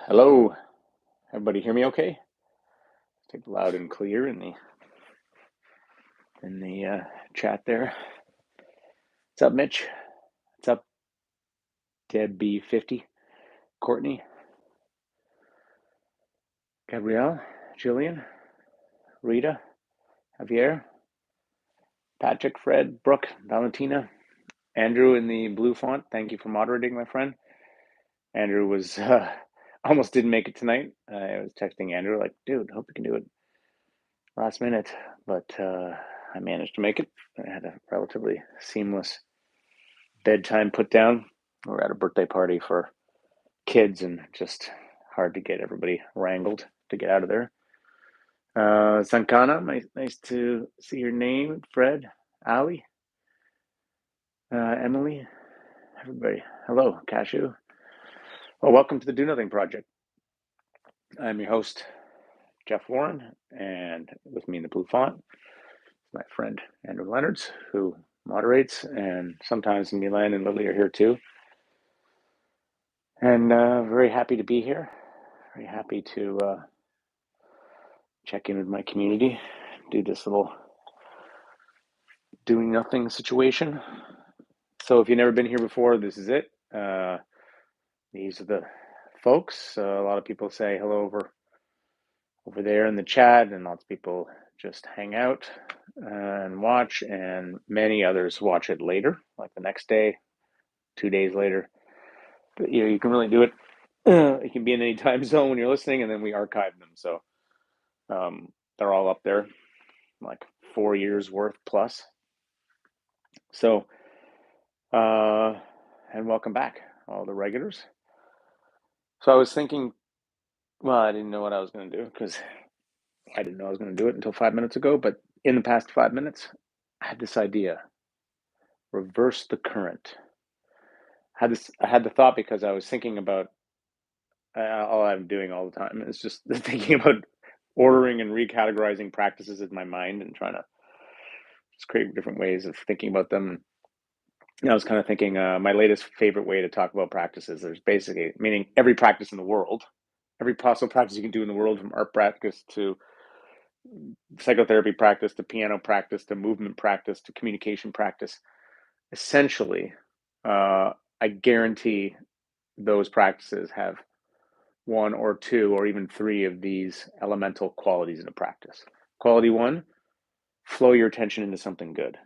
Hello, everybody hear me okay? Take loud and clear in the chat there. What's up, Mitch? What's up, Deb B50? Courtney? Gabrielle? Jillian? Rita? Javier? Patrick? Fred? Brooke? Valentina? Andrew in the blue font, thank you for moderating, my friend. Andrew was almost didn't make it tonight. I was texting Andrew like, dude, hope you can do it last minute, but I managed to make it. I had a relatively seamless bedtime put down. We're at a birthday party for kids and just hard to get everybody wrangled to get out of there. Sankana, nice to see your name. Fred, Ali, Emily, everybody. Hello, Cashew. Well, welcome to the Do Nothing Project. I'm your host, Jeff Warren, and with me in the blue font is my friend Andrew Lenards, who moderates, and sometimes Milan and Lily are here too. And very happy to be here. Very happy to check in with my community, do this little doing nothing situation. So if you've never been here before, this is it. These are the folks. A lot of people say hello over there in the chat, and lots of people just hang out and watch, and many others watch it later, like the next day, 2 days later. But you can really do it. It can be in any time zone when you're listening, and then we archive them. So they're all up there, like 4 years worth plus. So, and welcome back, all the regulars. So I was thinking, well, I didn't know what I was going to do because I didn't know I was going to do it until 5 minutes ago. But in the past 5 minutes, I had this idea: reverse the current. I had the thought because I was thinking about all I'm doing all the time is just thinking about ordering and recategorizing practices in my mind and trying to just create different ways of thinking about them. And I was kind of thinking my latest favorite way to talk about practices. There's basically meaning every practice in the world, every possible practice you can do in the world, from art practice to psychotherapy practice to piano practice to movement practice to communication practice. Essentially, I guarantee those practices have one or two or even three of these elemental qualities in a practice. Quality one, flow your attention into something good.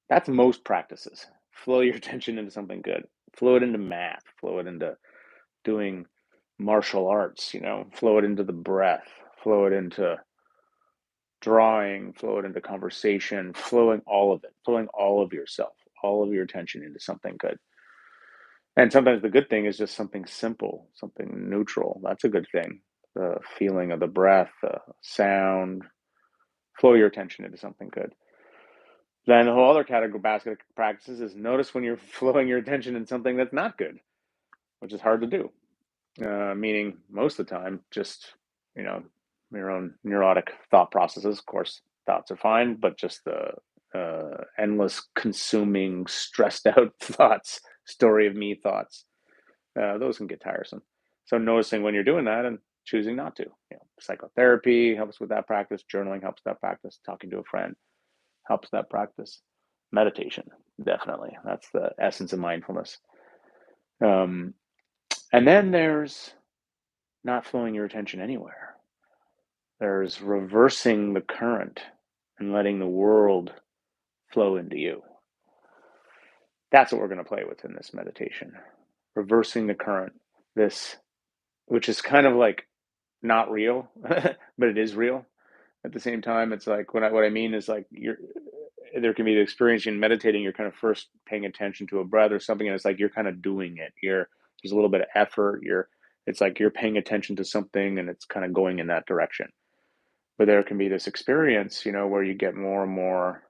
That's most practices. Flow your attention into something good. Flow it into math. Flow it into doing martial arts, flow it into the breath. Flow it into drawing, flow it into conversation, flowing all of it, flowing all of yourself, all of your attention into something good. And sometimes the good thing is just something simple, something neutral. That's a good thing. The feeling of the breath, the sound, flow your attention into something good. Then the whole other category basket of practices is notice when you're flowing your attention in something that's not good, which is hard to do. Meaning most of the time, just, your own neurotic thought processes. Of course, thoughts are fine, but just the endless consuming, stressed out thoughts, story of me thoughts, those can get tiresome. So noticing when you're doing that and choosing not to. Psychotherapy helps with that practice. Journaling helps with that practice. Talking to a friend helps that practice. Meditation, definitely. That's the essence of mindfulness. And then there's not flowing your attention anywhere. There's reversing the current and letting the world flow into you. That's what we're going to play with in this meditation. Reversing the current, which is kind of like not real, but it is real. At the same time, it's like what I mean is like there can be the experience in meditating. You're kind of first paying attention to a breath or something, and it's like you're kind of doing it. There's a little bit of effort. It's like you're paying attention to something, and it's kind of going in that direction. But there can be this experience, where you get more and more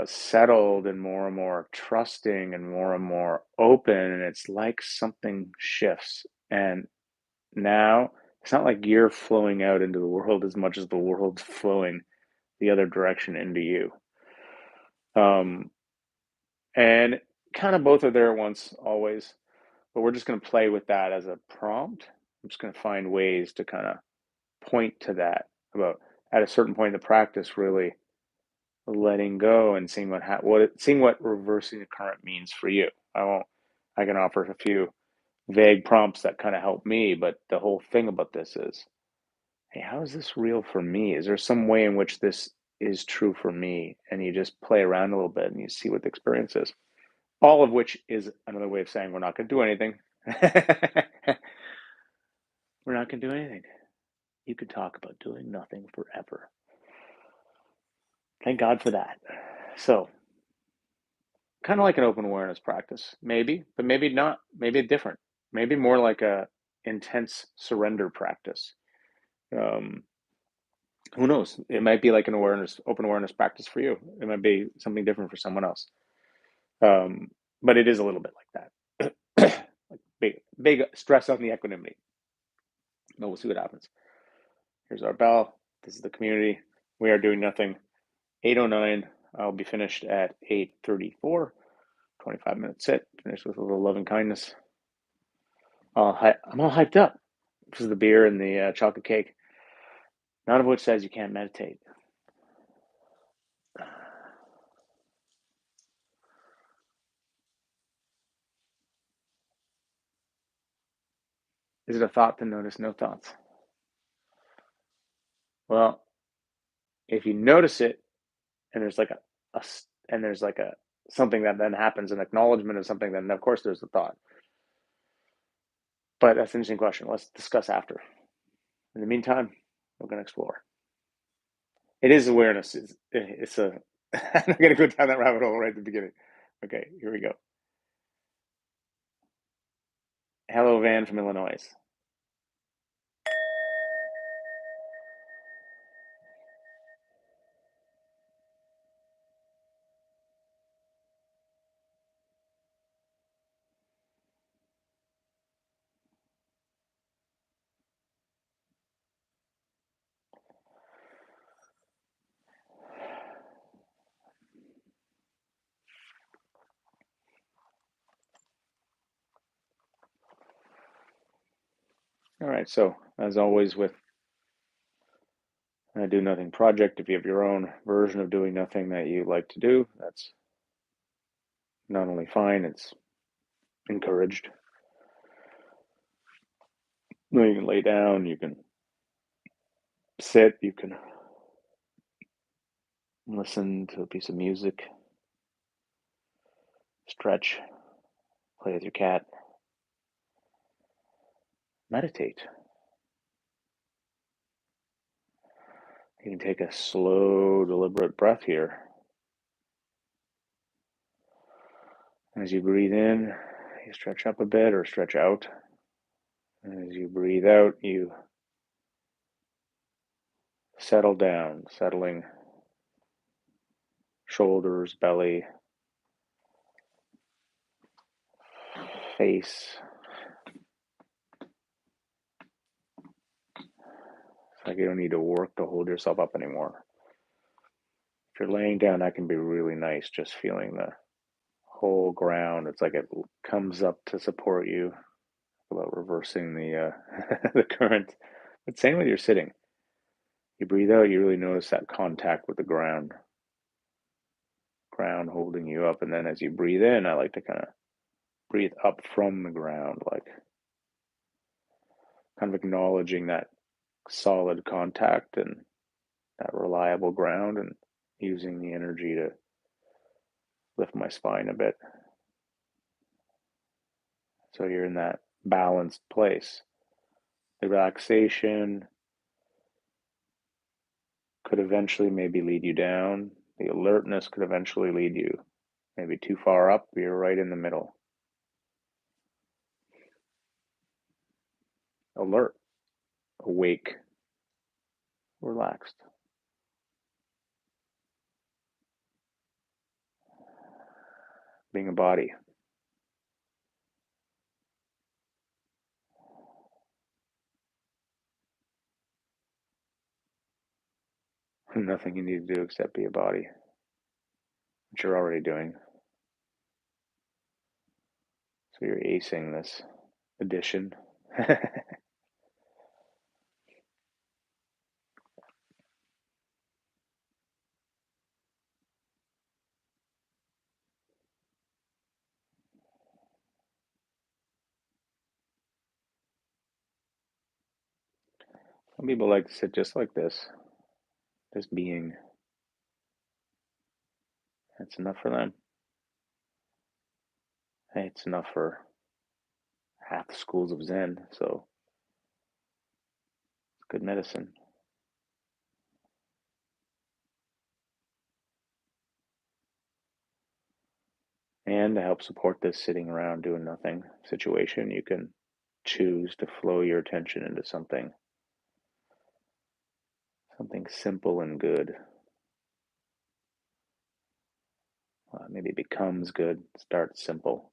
settled and more trusting and more open, and it's like something shifts. And now it's not like you're flowing out into the world as much as the world's flowing the other direction into you. And kind of both are there at once, always. but we're just going to play with that as a prompt. I'm just going to find ways to kind of point to that about at a certain point in the practice, really letting go and seeing seeing what reversing the current means for you. I can offer a few vague prompts that kind of help me, but the whole thing about this is, hey, how is this real for me? Is there some way in which this is true for me? And you just play around a little bit and you see what the experience is. All of which is another way of saying we're not going to do anything. We're not going to do anything. You could talk about doing nothing forever. Thank God for that. So, kind of like an open awareness practice, maybe, but maybe not. Maybe different. Maybe more like a intense surrender practice. Um, who knows? It might be like an open awareness practice for you. It might be something different for someone else. But it is a little bit like that. Like big stress on the equanimity. But we'll see what happens. Here's our bell. This is the community. We are doing nothing. 8:09. I'll be finished at 8:34. 25-minute sit. Finish with a little loving kindness. I'm all hyped up because of the beer and the chocolate cake. None of which says you can't meditate. Is it a thought to notice no thoughts? Well, if you notice it, and there's like a something that then happens, an acknowledgement of something, then of course there's a thought. But that's an interesting question. Let's discuss after. In the meantime, we're going to explore. It is awareness. It's a. I'm not going to go down that rabbit hole right at the beginning. Okay, here we go. Hello, Van from Illinois. All right, so as always with a Do Nothing project, if you have your own version of doing nothing that you like to do, that's not only fine, it's encouraged. You can lay down, you can sit, you can listen to a piece of music, stretch, play with your cat, meditate. You can take a slow, deliberate breath here. As you breathe in, you stretch up a bit or stretch out. And as you breathe out, you settle down, settling shoulders, belly, face. It's like you don't need to work to hold yourself up anymore. If you're laying down, that can be really nice, just feeling the whole ground. It's like it comes up to support you, about reversing the the current. But same with your sitting. You breathe out, you really notice that contact with the ground holding you up. And then as you breathe in, I like to kind of breathe up from the ground, like kind of acknowledging that solid contact and that reliable ground, and using the energy to lift my spine a bit. So you're in that balanced place. The relaxation could eventually maybe lead you down. The alertness could eventually lead you maybe too far up. You're right in the middle. Alert, awake, relaxed. Being a body. Nothing you need to do except be a body, which you're already doing. So you're acing this addition. Some people like to sit just like this, just being. That's enough for them. Hey, it's enough for half the schools of Zen, so it's good medicine. And to help support this sitting around doing nothing situation, you can choose to flow your attention into something simple and good. Maybe it becomes good. Start simple.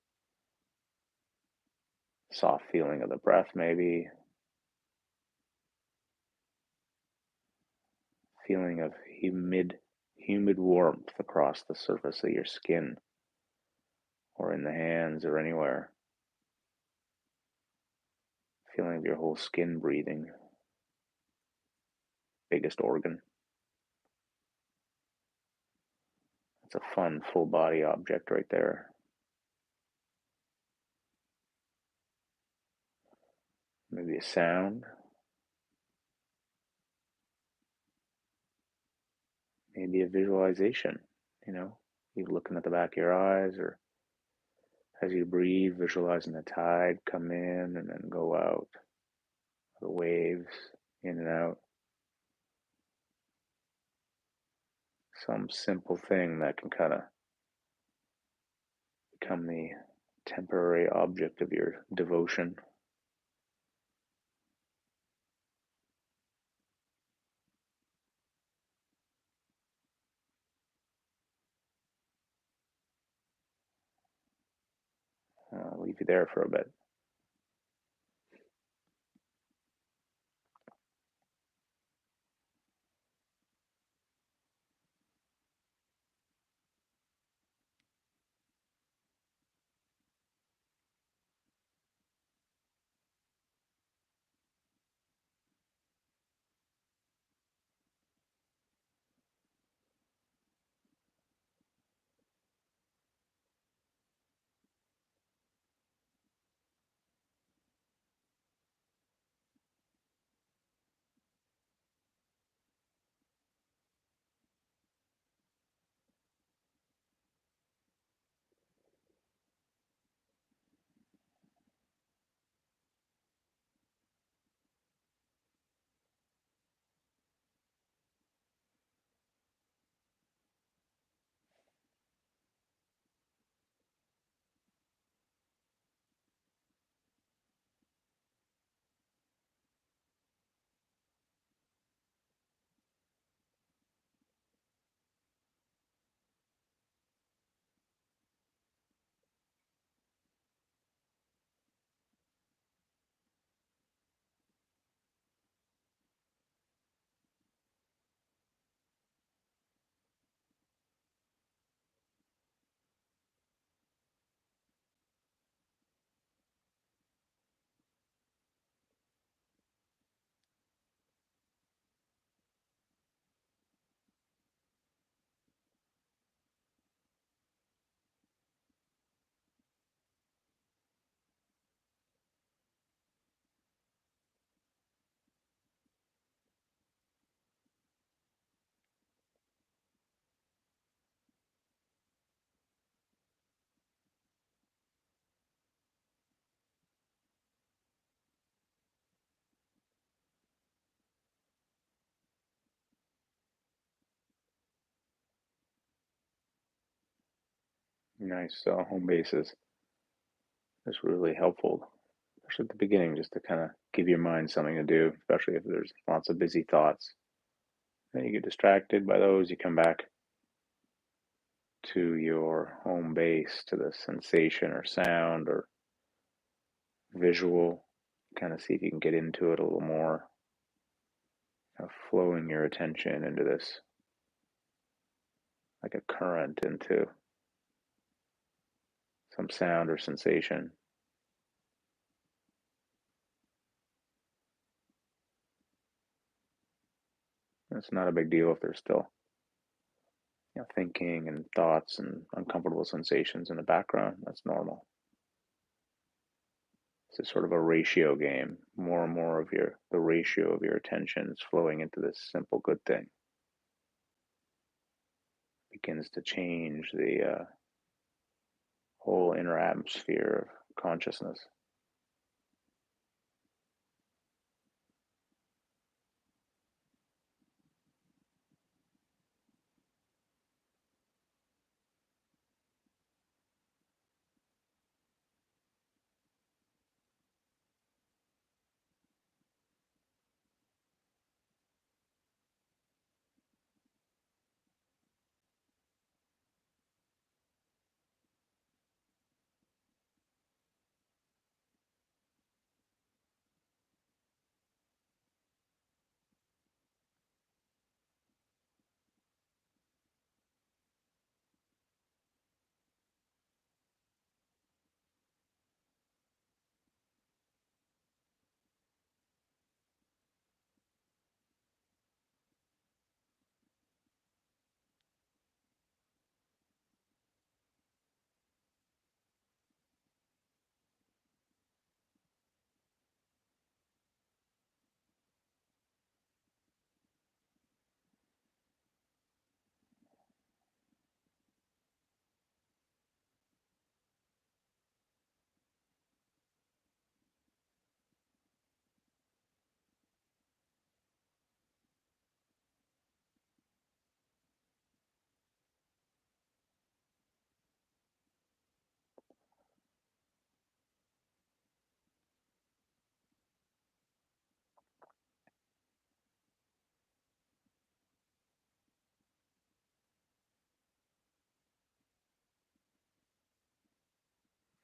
Soft feeling of the breath, maybe. Feeling of humid warmth across the surface of your skin or in the hands or anywhere. Feeling of your whole skin breathing. Biggest organ. It's a fun full body object right there. Maybe a sound. Maybe a visualization, you looking at the back of your eyes, or as you breathe, visualizing the tide come in and then go out, the waves in and out. Some simple thing that can kind of become the temporary object of your devotion. I'll leave you there for a bit. Nice. Home bases is really helpful, especially at the beginning, just to kind of give your mind something to do, especially if there's lots of busy thoughts. Then you get distracted by those, you come back to your home base, to the sensation or sound or visual, kind of see if you can get into it a little more, kind of flowing your attention into this like a current into some sound or sensation. It's not a big deal if there's still thinking and thoughts and uncomfortable sensations in the background. That's normal. It's sort of a ratio game. More and more of the ratio of your attention is flowing into this simple good thing. It begins to change the whole inner atmosphere of consciousness.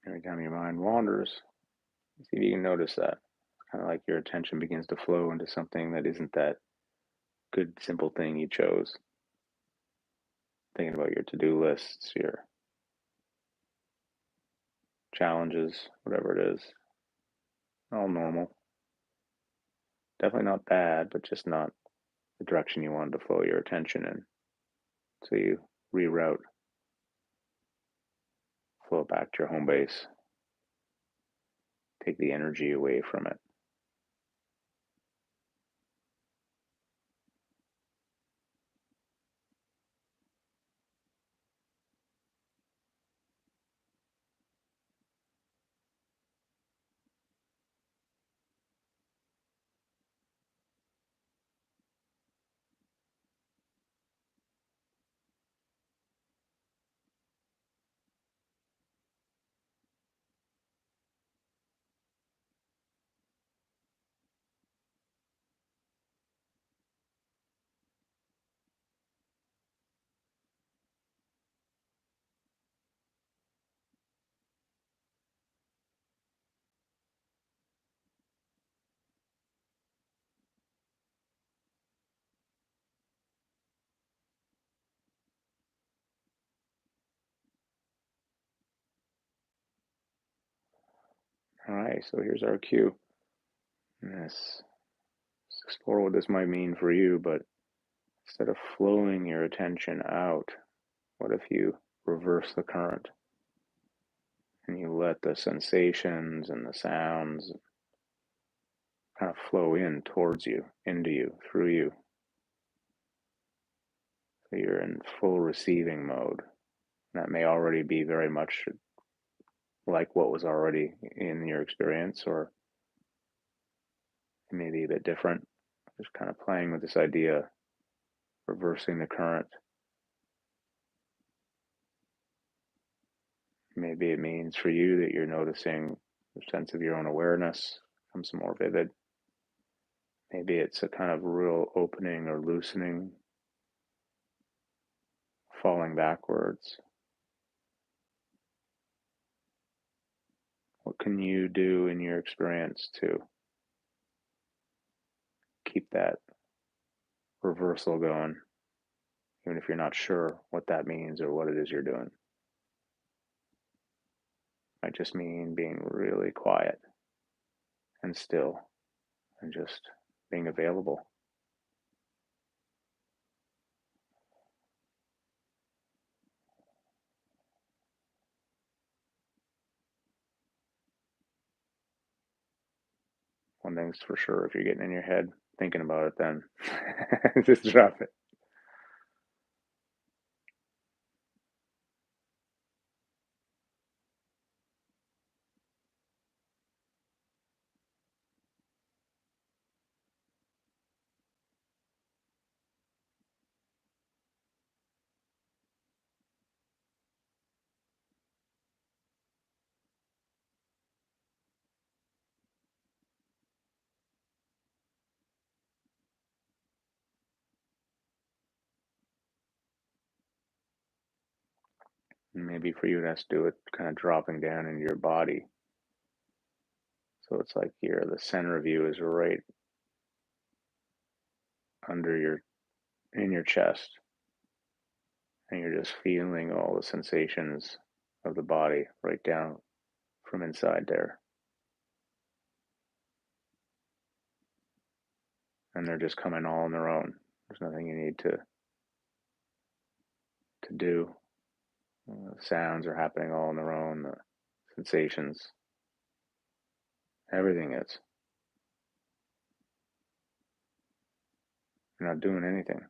Every time your mind wanders, see if you can notice that. It's kind of like your attention begins to flow into something that isn't that good, simple thing you chose. Thinking about your to-do lists, your challenges, whatever it is. All normal. Definitely not bad, but just not the direction you wanted to flow your attention in. So you reroute, flow it back to your home base, take the energy away from it. All right, so here's our cue. Let's explore what this might mean for you, but instead of flowing your attention out, what if you reverse the current and you let the sensations and the sounds kind of flow in towards you, into you, through you? So you're in full receiving mode. That may already be very much like what was already in your experience, or it may be a bit different. Just kind of playing with this idea, reversing the current. Maybe it means for you that you're noticing the sense of your own awareness becomes more vivid. Maybe it's a kind of real opening or loosening, falling backwards. What can you do in your experience to keep that reversal going, even if you're not sure what that means or what it is you're doing? Might just mean being really quiet and still and just being available. One thing's for sure, if you're getting in your head thinking about it, then just drop it. And maybe for you, it has to do with kind of dropping down into your body. So it's like the center of you is right under in your chest, and you're just feeling all the sensations of the body right down from inside there. And they're just coming all on their own. There's nothing you need to do. The sounds are happening all on their own. The sensations, everything is. You're not doing anything.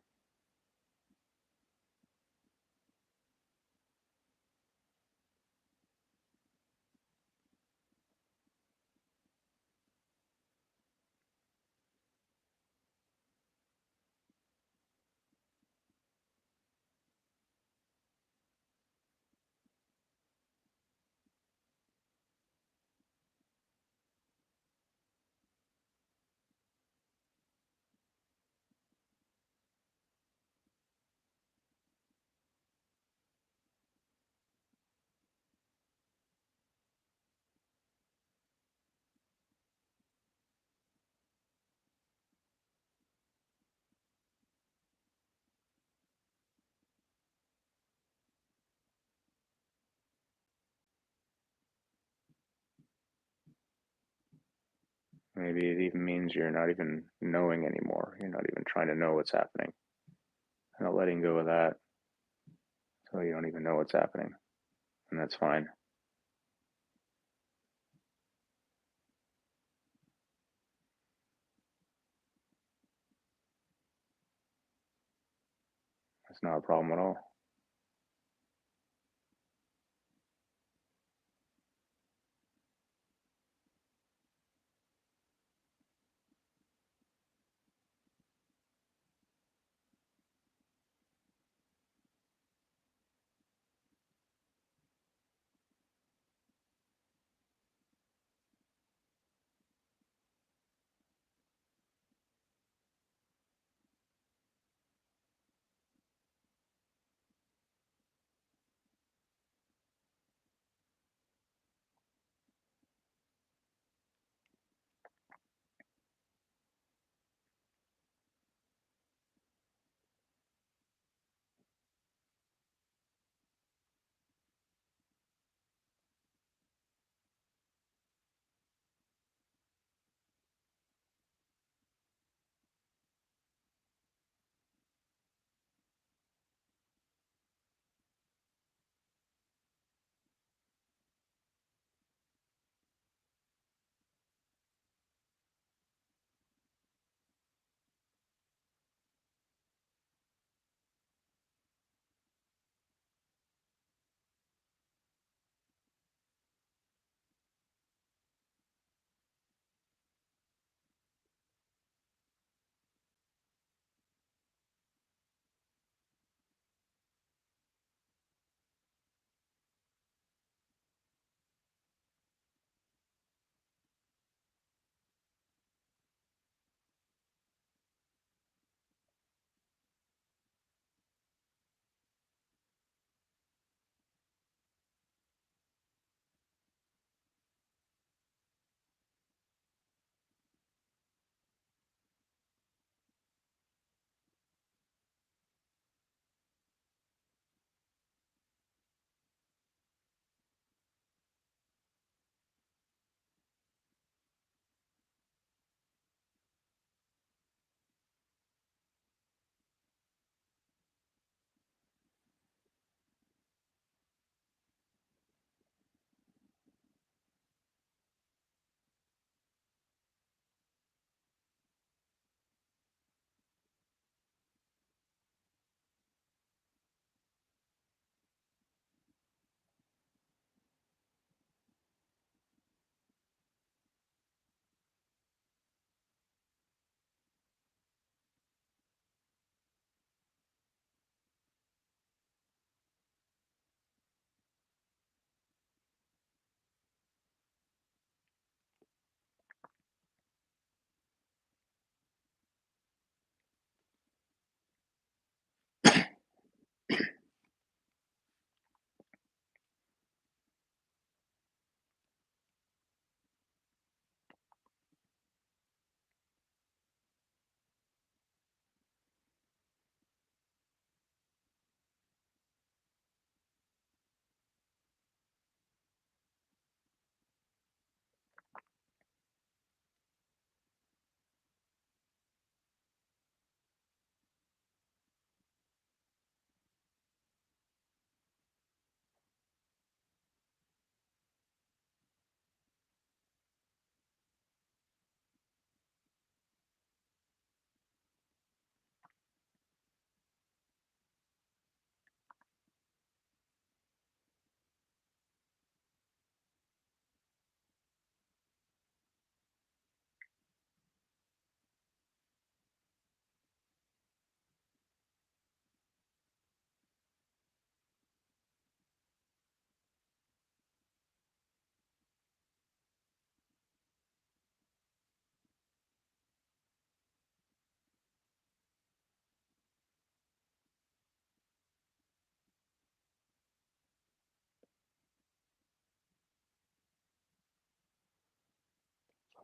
Maybe it even means you're not even knowing anymore. You're not even trying to know what's happening. And letting go of that, so you don't even know what's happening. And that's fine. That's not a problem at all.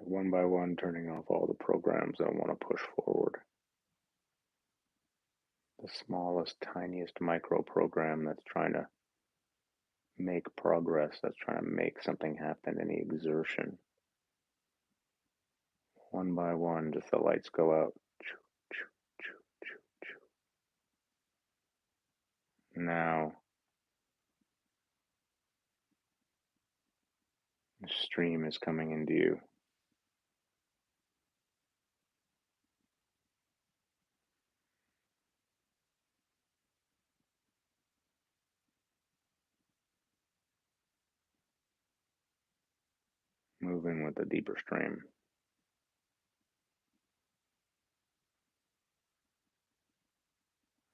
Like one by one, turning off all the programs that I want to push forward. The smallest, tiniest micro program that's trying to make progress, that's trying to make something happen, any exertion. One by one, just the lights go out. Now, the stream is coming into you. Moving with the deeper stream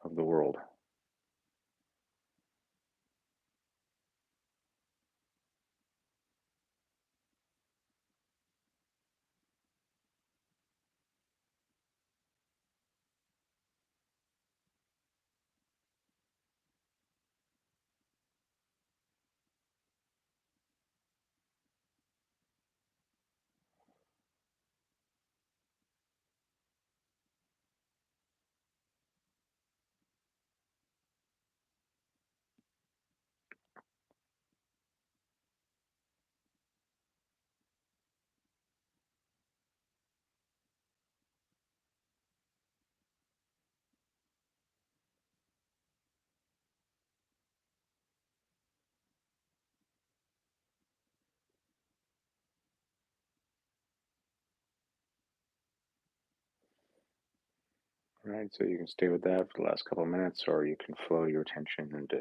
of the world. Right, so you can stay with that for the last couple of minutes, or you can flow your attention into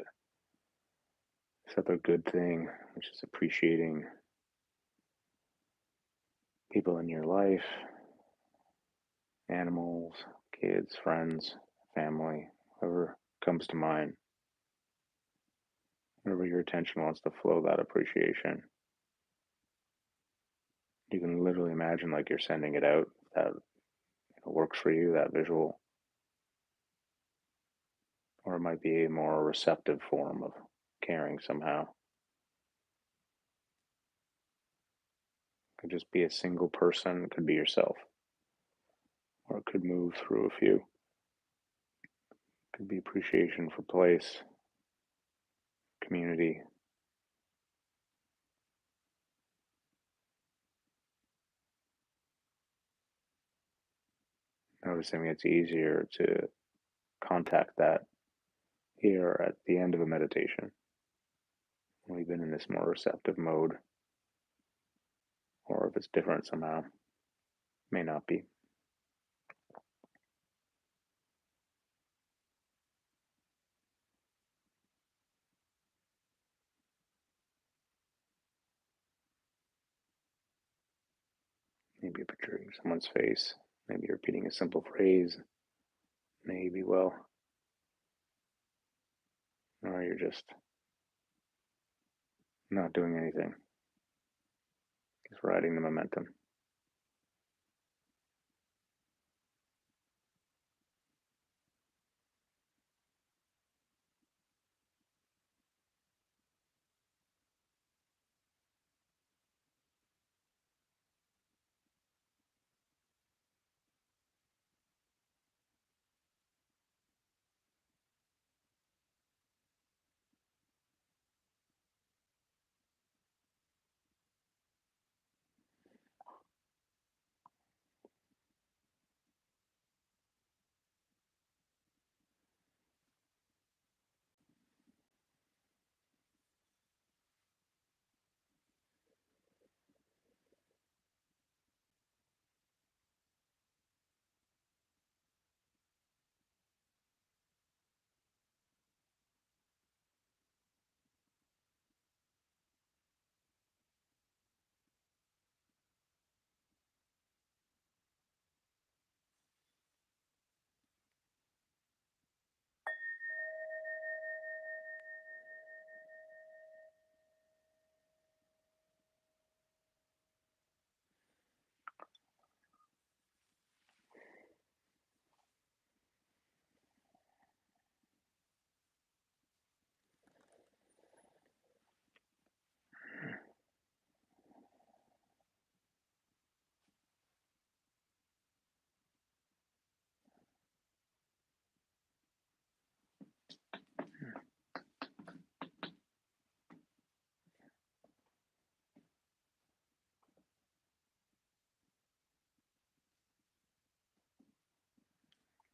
this other good thing, which is appreciating people in your life, animals, kids, friends, family, whoever comes to mind. Wherever your attention wants to flow that appreciation, you can literally imagine like you're sending it out. That works for you, that visual, or it might be a more receptive form of caring somehow. It could just be a single person, it could be yourself, or it could move through a few. It could be appreciation for place, community. Noticing it's easier to contact that here at the end of a meditation. We've been in this more receptive mode, or if it's different somehow, may not be. Maybe you're picturing someone's face, maybe you're repeating a simple phrase, maybe, well, or you're just not doing anything, just riding the momentum.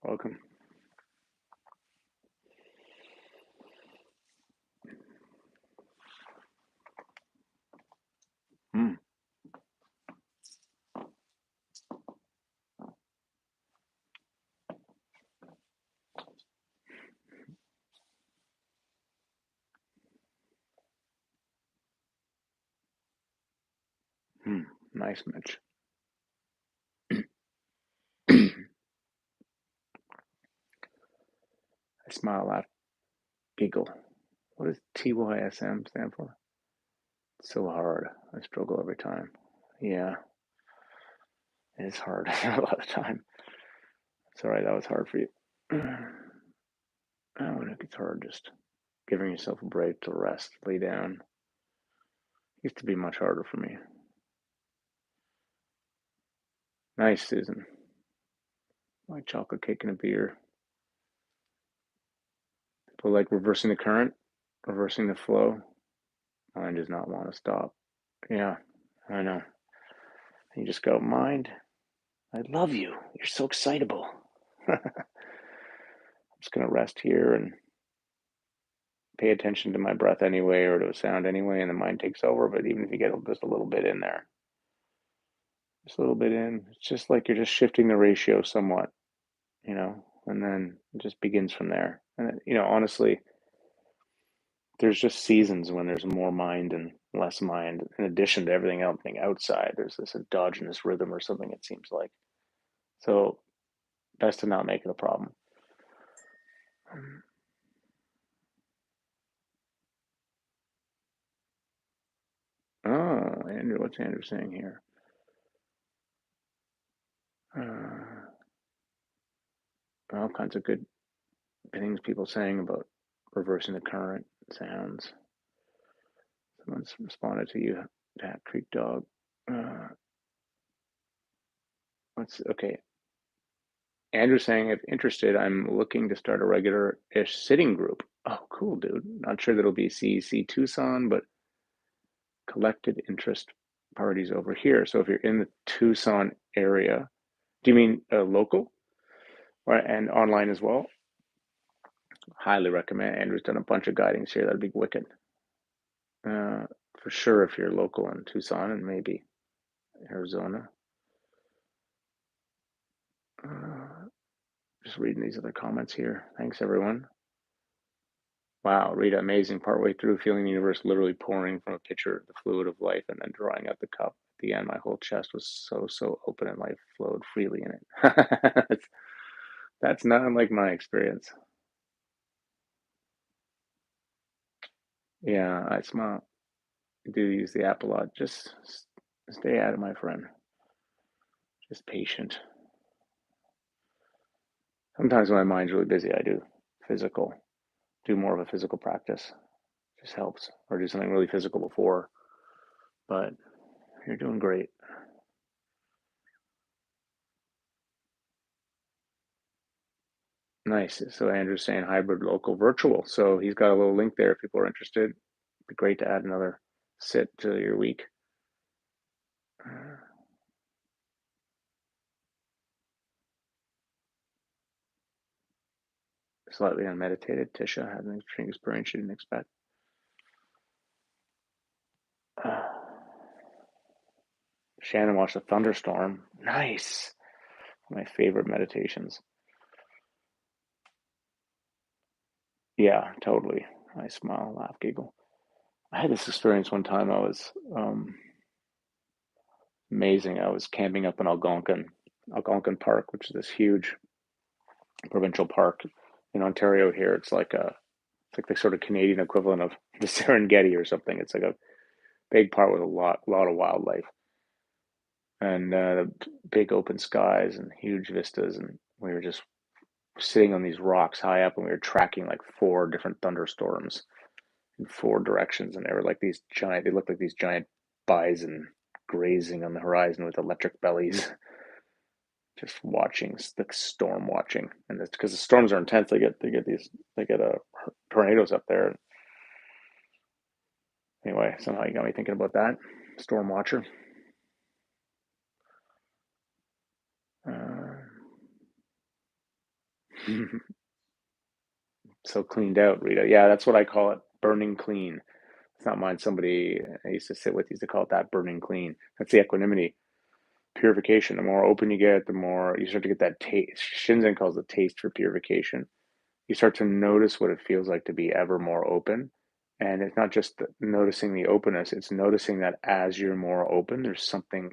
Welcome. Mm. Mm. Nice, Mitch. I smile, laugh, giggle. What does TYSM stand for? It's so hard. I struggle every time. Yeah, it's hard a lot of time. It's all right. That was hard for you. Oh, when it gets hard, just giving yourself a break to rest, lay down. Used to be much harder for me. Nice, Susan. Like chocolate cake and a beer. People like reversing the current, reversing the flow. Mind does not want to stop. Yeah, I know. You just go, mind, I love you. You're so excitable. I'm just going to rest here and pay attention to my breath anyway or to a sound anyway, and the mind takes over. But even if you get just a little bit in there, just a little bit in, it's just like you're just shifting the ratio somewhat, and then it just begins from there. And, honestly, there's just seasons when there's more mind and less mind. In addition to everything else being outside, there's this endogenous rhythm or something, it seems like. So, best to not make it a problem. Oh, Andrew, what's Andrew saying here? All kinds of good things people saying about reversing the current sounds. Someone's responded to you, that Creek Dog. Let's okay. Andrew's saying, if interested, I'm looking to start a regular-ish sitting group. Oh, cool, dude. Not sure that it'll be CEC Tucson, but collected interest parties over here. So if you're in the Tucson area, do you mean local or and online as well? Highly recommend. Andrew's done a bunch of guidings here. That'd be wicked. Uh, for sure, if you're local in Tucson and maybe Arizona. Uh, just reading these other comments here. Thanks, everyone. Wow, Rita, amazing. Partway through, feeling the universe literally pouring from a pitcher, the fluid of life, and then drawing out the cup. At the end, my whole chest was so open and life flowed freely in it. That's not unlike my experience. Yeah, I smile. I do use the app a lot. Just stay at it, my friend. Just patient. Sometimes when my mind's really busy, I do more of a physical practice. Just helps. Or do something really physical before. But you're doing great. Nice. So Andrew's saying hybrid, local, virtual. So he's got a little link there if people are interested. It'd be great to add another sit to your week. Slightly unmeditated. Tisha had an interesting experience she didn't expect. Shannon watched a thunderstorm. Nice. My favorite meditations. Yeah, totally. I smile, laugh, giggle. I had this experience one time. I was amazing. I was camping up in Algonquin Park, which is this huge provincial park in Ontario. Here, it's like the sort of Canadian equivalent of the Serengeti or something. It's like a big park with a lot of wildlife and big open skies and huge vistas. And we were just sitting on these rocks high up, and we were tracking like four different thunderstorms in four directions, and they were like these giant. They looked like these giant bison grazing on the horizon with electric bellies. Just watching, like storm watching, and it's because the storms are intense. They get tornadoes up there. Anyway, somehow you got me thinking about that storm watcher. Uh, So cleaned out, Rita. Yeah, that's what I call it, burning clean. It's not mine. Somebody I used to sit with used to call it that, burning clean. That's the equanimity, purification. The more open you get, the more you start to get that taste. Shinzen calls it taste for purification. You start to notice what it feels like to be ever more open. And it's not just noticing the openness, it's noticing that as you're more open, there's something,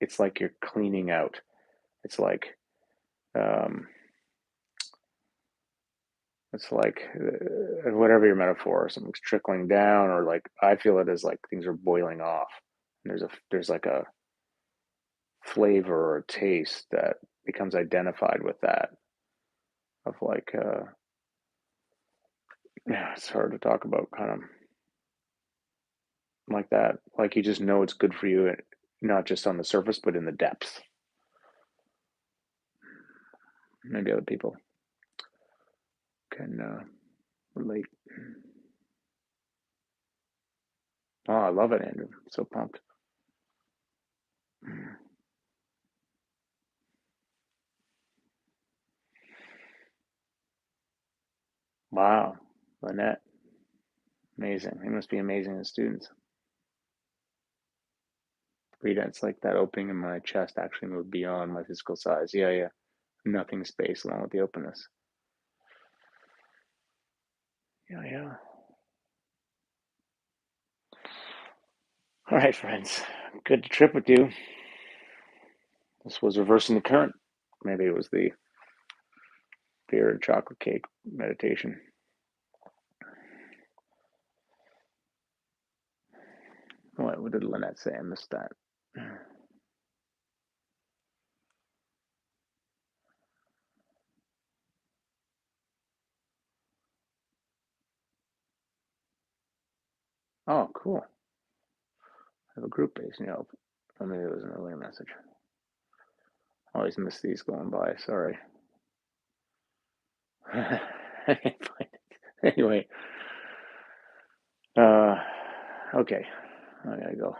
it's like you're cleaning out. It's like, um, whatever your metaphor, something's trickling down, or like I feel it as like things are boiling off. And there's like a flavor or a taste that becomes identified with that, of like yeah, it's hard to talk about, kind of like that. Like you just know it's good for you, not just on the surface, but in the depths. Maybe other people can relate. Oh, I love it, Andrew. I'm so pumped. Wow, Lynette, amazing. They must be amazing as students. Rita, it's like that opening in my chest actually moved beyond my physical size. Yeah, yeah. Nothing space along with the openness. Yeah, yeah. All right, friends. Good to trip with you. This was reversing the current. Maybe it was the beer and chocolate cake meditation. What did Lynette say? I missed that. Oh, cool. I have a group base, Oh, maybe it was an earlier message. I always miss these going by. Sorry. Anyway, uh, okay. I gotta go.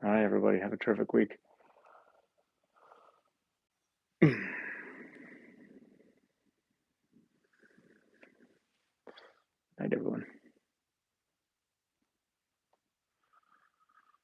All right, everybody. Have a terrific week. Night, everyone.